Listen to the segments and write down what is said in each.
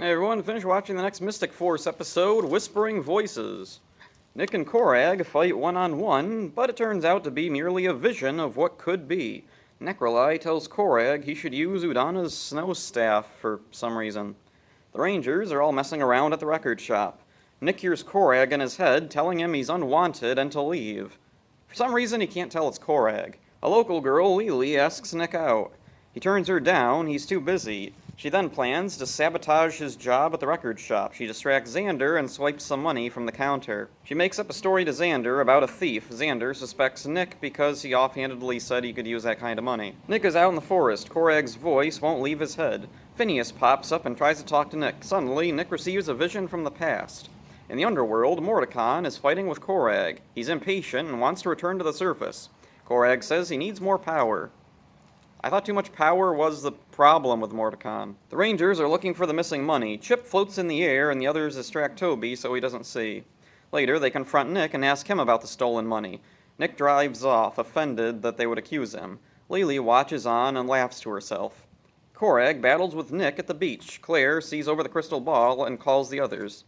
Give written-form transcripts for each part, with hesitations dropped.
Hey everyone, finish watching the next Mystic Force episode, Whispering Voices. Nick and Korag fight one-on-one, but it turns out to be merely a vision of what could be. Necroli tells Korag he should use Udana's snow staff for some reason. The Rangers are all messing around at the record shop. Nick hears Korag in his head telling him he's unwanted and to leave. For some reason he can't tell it's Korag. A local girl, Lily, asks Nick out. He turns her down, he's too busy. She then plans to sabotage his job at the record shop. She distracts Xander and swipes some money from the counter. She makes up a story to Xander about a thief. Xander suspects Nick because he offhandedly said he could use that kind of money. Nick is out in the forest. Korag's voice won't leave his head. Phineas pops up and tries to talk to Nick. Suddenly, Nick receives a vision from the past. In the underworld, Mordecai is fighting with Korag. He's impatient and wants to return to the surface. Korag says he needs more power. I thought too much power was the problem with Mordecai. The Rangers are looking for the missing money. Chip floats in the air and the others distract Toby so he doesn't see. Later, they confront Nick and ask him about the stolen money. Nick drives off, offended that they would accuse him. Lily watches on and laughs to herself. Korag battles with Nick at the beach. Claire sees over the crystal ball and calls the others.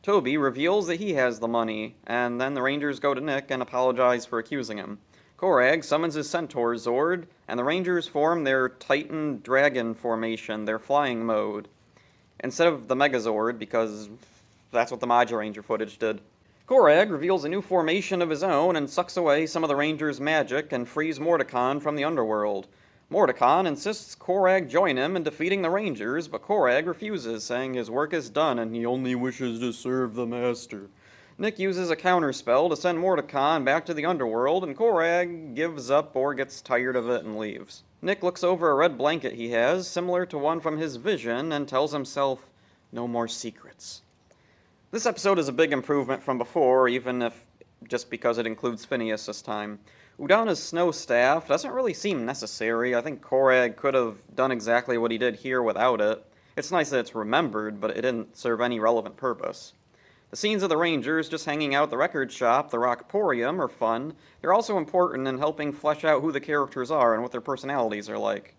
Toby reveals that he has the money, and then the Rangers go to Nick and apologize for accusing him. Korag summons his Centaur Zord, and the Rangers form their Titan Dragon formation, their flying mode, instead of the Megazord, because that's what the Majin Ranger footage did. Korag reveals a new formation of his own and sucks away some of the Rangers' magic and frees Mordecai from the underworld. Mordecai insists Korag join him in defeating the Rangers, but Korag refuses, saying his work is done and he only wishes to serve the Master. Nick uses a counterspell to send Mordecai back to the underworld, and Korag gives up or gets tired of it and leaves. Nick looks over a red blanket he has, similar to one from his vision, and tells himself, no more secrets. This episode is a big improvement from before, even if just because it includes Phineas this time. Udana's snow staff doesn't really seem necessary. I think Korag could have done exactly what he did here without it. It's nice that it's remembered, but it didn't serve any relevant purpose. The scenes of the Rangers just hanging out at the record shop, the Rockporium, are fun. They're also important in helping flesh out who the characters are and what their personalities are like.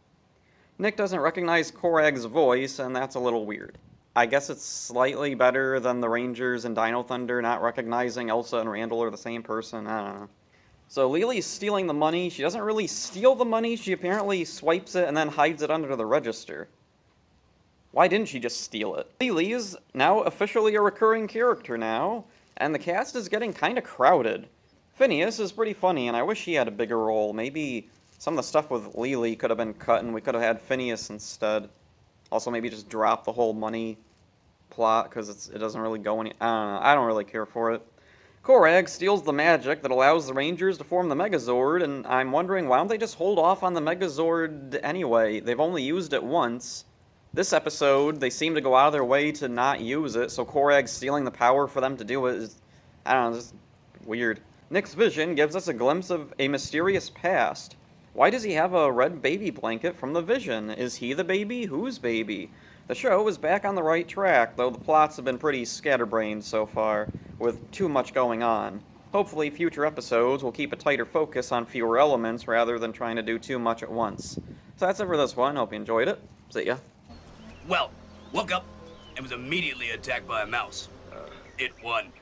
Nick doesn't recognize Korag's voice, and that's a little weird. I guess it's slightly better than the Rangers and Dino Thunder not recognizing Elsa and Randall are the same person. I don't know. So Lily's stealing the money. She doesn't really steal the money. She apparently swipes it and then hides it under the register. Why didn't she just steal it? Lily is now officially a recurring character now, and the cast is getting kind of crowded. Phineas is pretty funny, and I wish he had a bigger role. Maybe some of the stuff with Lily could have been cut, and we could have had Phineas instead. Also, maybe just drop the whole money plot, because it doesn't really go any... I don't know. I don't really care for it. Korag steals the magic that allows the Rangers to form the Megazord, and I'm wondering, why don't they just hold off on the Megazord anyway? They've only used it once. This episode, they seem to go out of their way to not use it, so Korag stealing the power for them to do it is, I don't know, just weird. Nick's vision gives us a glimpse of a mysterious past. Why does he have a red baby blanket from the vision? Is he the baby? Whose baby? The show is back on the right track, though the plots have been pretty scatterbrained so far, with too much going on. Hopefully future episodes will keep a tighter focus on fewer elements rather than trying to do too much at once. So that's it for this one. Hope you enjoyed it. See ya. Well, woke up and was immediately attacked by a mouse. It won.